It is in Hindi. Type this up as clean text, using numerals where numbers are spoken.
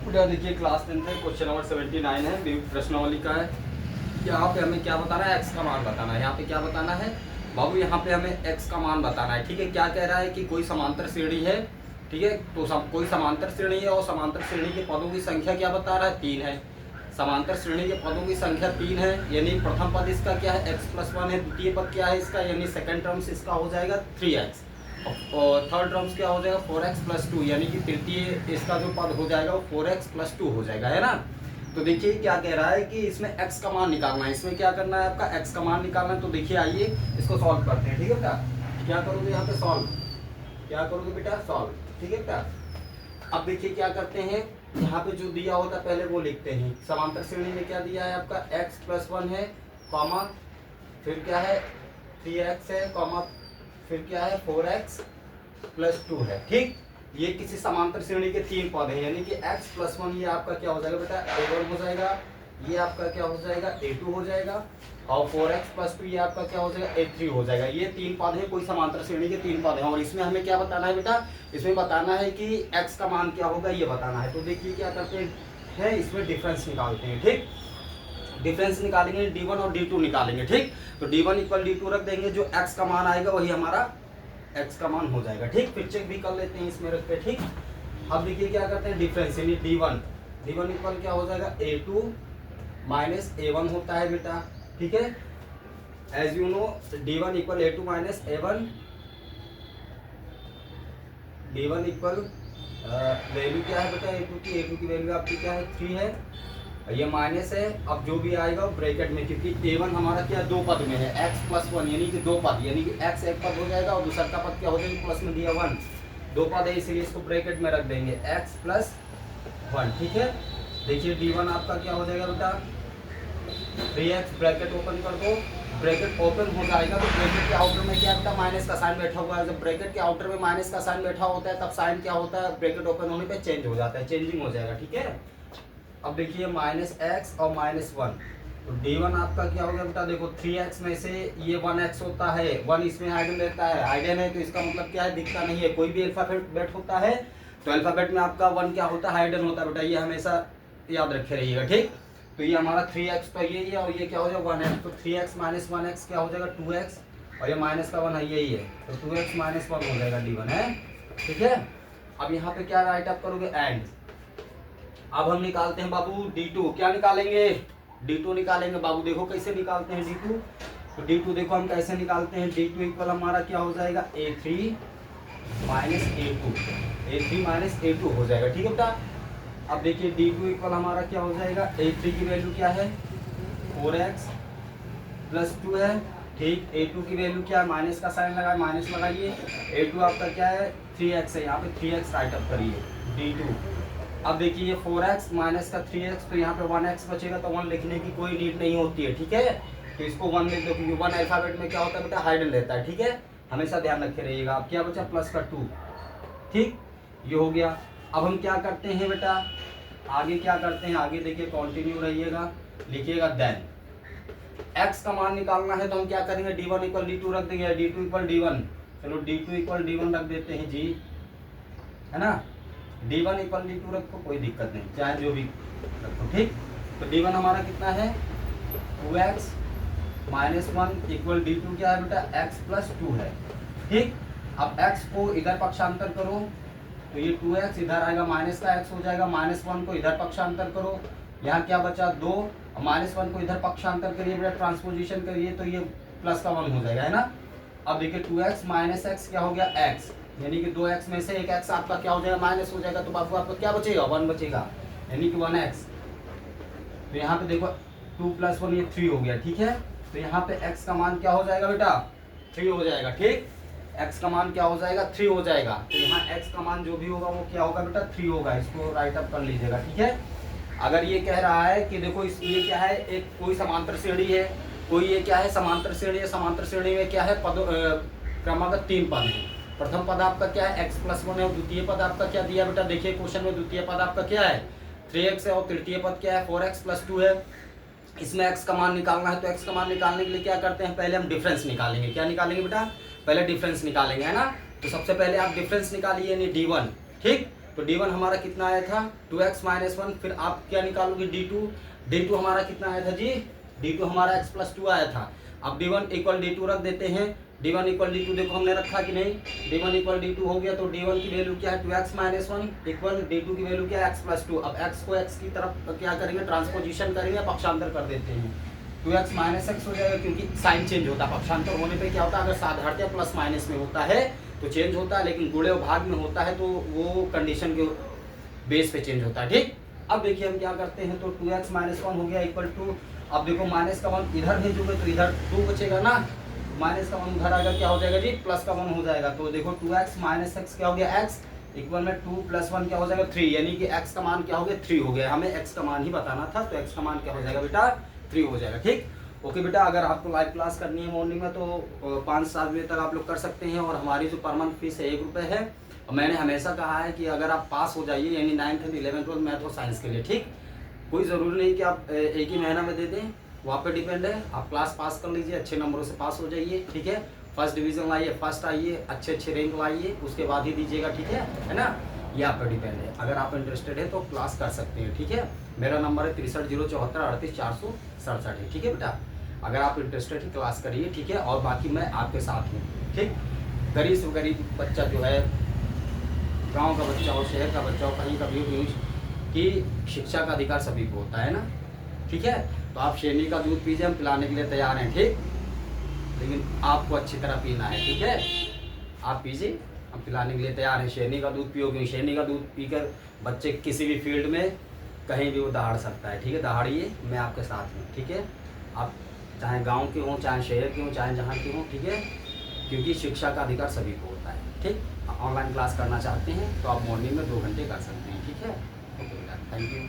बेटा देखिए क्लास 10 है, क्वेश्चन नंबर 79 है, विविध प्रश्नावली का है। यहाँ पे हमें क्या बताना है, एक्स का मान बताना है। यहाँ पे क्या बताना है बाबू, यहाँ पे हमें एक्स का मान बताना है। ठीक है, क्या कह रहा है कि कोई समांतर श्रेणी है। ठीक है, तो कोई समांतर श्रेणी है और समांतर श्रेणी के पदों की संख्या क्या बता रहा है, 3 है। समांतर श्रेणी के पदों की संख्या 3 है, यानी प्रथम पद इसका क्या है, x+1 है। द्वितीय पद क्या है इसका, यानी सेकंड टर्म्स इसका हो जाएगा 3x, और थर्ड टर्म्स क्या हो जाएगा 4x+2, यानी कि तृतीय इसका जो पद हो जाएगा वो 4x+2 हो जाएगा, है ना। तो देखिए क्या कह रहा है कि इसमें x का मान निकालना है। इसमें क्या करना है, आपका x का मान निकालना है। तो देखिए आइए इसको सॉल्व करते हैं। ठीक है बेटा, क्या करोगे यहाँ पे सॉल्व, क्या करोगे बेटा सॉल्व। ठीक है बेटा, अब देखिए क्या करते हैं, यहाँ पे जो दिया होता है पहले वो लिखते हैं। समांतर श्रेणी में क्या दिया है आपका, x+1 है, कॉमा फिर क्या है 3x है, कॉमा फिर क्या है 4x+2 है। ठीक, ये किसी समांतर श्रेणी के 3 पद हैं, यानी कि x+1 ये आपका क्या हो जाएगा बेटा, a1 हो जाएगा, ये आपका क्या हो जाएगा a2 हो जाएगा, और 4x+2 ये आपका क्या हो जाएगा a3 हो जाएगा। ये 3 पद है, कोई समांतर श्रेणी के 3 पद हैं। और इसमें हमें क्या बताना है बेटा, इसमें बताना है कि x का मान क्या होगा, ये बताना है। तो देखिए क्या करते हैं, इसमें डिफरेंस निकालते हैं। ठीक, डिफरेंस निकालेंगे, d1 और d2 निकालेंगे। ठीक, तो d1 = d2 रख देंगे, जो x का मान आएगा वही हमारा x का मान हो जाएगा। ठीक, फिर चेक भी कर लेते हैं इसमें रख के। ठीक, अब देखिए क्या करते हैं, डिफरेंस यानी d1 = क्या हो जाएगा a2 - a1 होता है बेटा। ठीक है, as you know d1 = a2 - a1, d1 = value क्या है बेटा a2 की वैल्यू आपकी क्या है 3 है, ये माइनस है। अब जो भी आएगा वो ब्रैकेट में, क्योंकि a1 हमारा क्या दो पद में है, x+1 यानी कि दो पद, यानी कि x एक पद हो जाएगा और दूसरा का पद क्या हो जाएगा, प्लस में दिया 1, दो पद है इसलिए इसको ब्रैकेट में रख देंगे x+1। ठीक है, देखिए d1 आपका क्या हो जाएगा बेटा 3x, ब्रैकेट ओपन कर दो, ब्रैकेट ओपन हो जाएगा तो ब्रैकेट के आउटर में क्या बेटा माइनस का साइन बैठा हुआ है। जब ब्रैकेट के आउटर में माइनस का साइन बैठा होता है तब साइन क्या होता है, ब्रैकेट ओपन होने पे चेंज हो जाता है, चेंजिंग हो जाएगा। ठीक है, अब देखिए -x और -1, तो d1 आपका क्या हो गया बेटा, देखो 3x में से ये 1x होता है, 1 इसमें हाइडन रहता है, हाइडन है तो इसका मतलब क्या है, दिखता नहीं है। कोई भी अल्फाबेट होता है तो अल्फाबेट में आपका 1 क्या होता है, हाइडन होता है बेटा, ये हमेशा याद रखे रहिएगा। ठीक, तो ये हमारा 3x तो ये और ये क्या हो जाएगा 1x, तो 3x - 1x क्या हो जाएगा 2x, और ये माइनस का 1 है यही है, तो 2x - 1 हो जाएगा d1 है। ठीक है, अब यहाँ पे क्या राइट अप करोगे, एंड। अब हम निकालते हैं बाबू d2, क्या निकालेंगे, d2 निकालेंगे बाबू। देखो कैसे निकालते हैं d2, तो d2 देखो हम कैसे निकालते हैं, d2 = हमारा क्या हो जाएगा a3 - a2, a3 - a2 हो जाएगा। ठीक है बेटा, अब देखिए d2 = हमारा क्या हो जाएगा, a3 की वैल्यू क्या है 4x+2 है। ठीक, a2 की वैल्यू क्या है, माइनस का साइन लगाए, माइनस लगाइए, a2 आपका क्या है 3x है, यहाँ पे 3x राइट अप करिए d2। अब देखिए ये 4x माइनस का 3x, तो यहाँ पे 1x बचेगा, तो 1 लिखने की कोई नीड नहीं होती है। ठीक है, तो इसको 1 लिख दो, क्योंकि 1 अल्फाबेट में क्या होता है बेटा, हाइडन रहता है। ठीक है, हमेशा ध्यान रखे रहिएगा। अब क्या बचा, +2। ठीक, ये हो गया। अब हम क्या करते हैं बेटा, आगे क्या करते हैं, आगे देखिए कंटिन्यू रहिएगा, लिखिएगा देन x का मान निकालना है। तो हम क्या करेंगे, d1 = d2 रख देंगे, d2 = d1, चलो d2 = d1 रख देते हैं जी, है ना। d1 = d2 रखो, कोई दिक्कत नहीं, चाहे जो भी रखो। ठीक, तो d1 हमारा कितना है 2x - 1 = d2 क्या है बेटा x+2 है। ठीक, अब x को इधर पक्षांतर करो, तो ये 2x इधर आएगा, माइनस का x हो जाएगा, -1 को इधर पक्षांतर करो, यहाँ क्या बचा 2, और -1 को इधर पक्षांतर करिए बेटा, ट्रांसपोजिशन करिए, तो ये प्लस का 1 हो जाएगा, है ना। अब देखिए 2x - x क्या हो गया x, यानी कि 2x में से एक x आपका क्या हो जाएगा, माइनस हो जाएगा, तो बाबू आपका क्या बचेगा 1 बचेगा, यानी कि 1x। तो यहाँ पे देखो 2 + 1 ये 3 हो गया। ठीक है, तो यहाँ पे x का मान क्या हो जाएगा बेटा 3 हो जाएगा। ठीक, x का मान क्या हो जाएगा 3 हो जाएगा, तो यहाँ x का मान जो भी होगा वो क्या होगा बेटा 3 होगा, इसको राइट अप कर लीजिएगा। ठीक है, अगर ये कह रहा है कि देखो ये क्या है, एक कोई समांतर श्रेणी है, कोई ये क्या है समांतर श्रेणी है, समांतर श्रेणी में क्या है क्रमागत 3 पद है। प्रथम पद आपका क्या है x+1 है, और द्वितीय पद आपका क्या दिया बेटा, देखिए क्वेश्चन में द्वितीय पद आपका क्या है 3x है, और तृतीय पद क्या है 4x+2 है। इसमें x का मान निकालना है, तो x का मान निकालने के लिए क्या करते हैं, पहले हम डिफरेंस निकालेंगे। क्या निकालेंगे बेटा, पहले डिफरेंस निकालेंगे, है ना। तो सबसे पहले आप डिफरेंस निकालिए, यानी d1। ठीक, तो D1 हमारा कितना आया था 2x माइनस 1। फिर आप क्या निकालोगे D2 हमारा कितना आया था जी, D2 हमारा x प्लस 2 आया था। अब D1 इक्वल D2 रख देते हैं, D1 इक्वल D2 देखो हमने रखा कि नहीं, D1 इक्वल D2 हो गया। तो D1 की वैल्यू क्या है 2x माइनस 1 इक्वल D2 की वैल्यू क्या है x प्लस 2। अब x को x की तरफ क्या करेंगे, ट्रांसपोजिशन करेंगे, पक्षांतर कर देते हैं, 2x माइनस x हो जाएगा, क्योंकि साइन चेंज होता है। पक्षांतर होने पे क्या होता है, अगर साधारणतः प्लस माइनस में होता है तो चेंज होता है, लेकिन गुणे भाग में होता है तो वो कंडीशन के बेस पे चेंज होता है। ठीक, अब देखिए हम क्या करते हैं, तो 2x माइनस 1 हो गया इक्वल टू, अब देखो माइनस का 1 इधर भेजोगे तो इधर 2 बचेगा ना, माइनस का 1 उधर आएगा, क्या हो जाएगा जी प्लस का 1 हो जाएगा। तो देखो 2x माइनस x क्या हो गया x इक्वल में 2 प्लस 1 क्या हो जाएगा 3, यानी कि x का मान क्या हो गया 3 हो गया। हमें x का मान ही बताना था, तो x का मान क्या हो जाएगा बेटा 3 हो जाएगा। ठीक, ओके बेटा, अगर आपको लाइव क्लास करनी है मॉर्निंग में तो 5-7 बजे तक आप लोग कर सकते हैं। और हमारी जो पर मंथ फीस है 1 रुपये है। और मैंने हमेशा कहा है कि अगर आप पास हो जाइए, यानी 9th 11th 12th मैथ और साइंस के लिए, ठीक, कोई ज़रूरी नहीं कि आप एक ही महीना में दे दें, वहाँ पे डिपेंड है। आप क्लास पास कर लीजिए, अच्छे नंबरों से पास हो जाइए, ठीक है, फर्स्ट डिवीज़न लाइए, फर्स्ट आइए, अच्छे रैंक लाइए, उसके बाद ही दीजिएगा, ठीक है ना, ये आप पर डिपेंड है। अगर आप इंटरेस्टेड है तो क्लास कर सकते हैं, ठीक है। मेरा नंबर है 63 074 38 467 है, ठीक है बेटा। अगर आप इंटरेस्टेड है क्लास करिए, ठीक है, और बाकी मैं आपके साथ हूँ, ठीक। गरीब से गरीब बच्चा जो है, गांव का बच्चा हो, शहर का बच्चा हो, कहीं का भी हो, कि शिक्षा का अधिकार सभी को होता है ना, ठीक है। तो आप शेरनी का दूध पीजिए, हम पिलाने के लिए तैयार हैं, ठीक, लेकिन आपको अच्छी तरह पीना है, ठीक है। आप पीजिए, हम पिलाने के लिए तैयार हैं। शेरनी का दूध पियो, क्योंकि शेरनी का दूध पीकर बच्चे किसी भी फील्ड में कहीं भी वो दहाड़ सकता है, ठीक है। दहाड़िए, मैं आपके साथ हूँ, ठीक है। आप चाहे गांव के हों, चाहे शहर के हों, चाहे जहाँ के हों, ठीक है, क्योंकि शिक्षा का अधिकार सभी को होता है, ठीक। ऑनलाइन क्लास करना चाहते हैं तो आप मॉर्निंग में 2 घंटे कर सकते हैं, ठीक है। ओके बेटा, थैंक यू।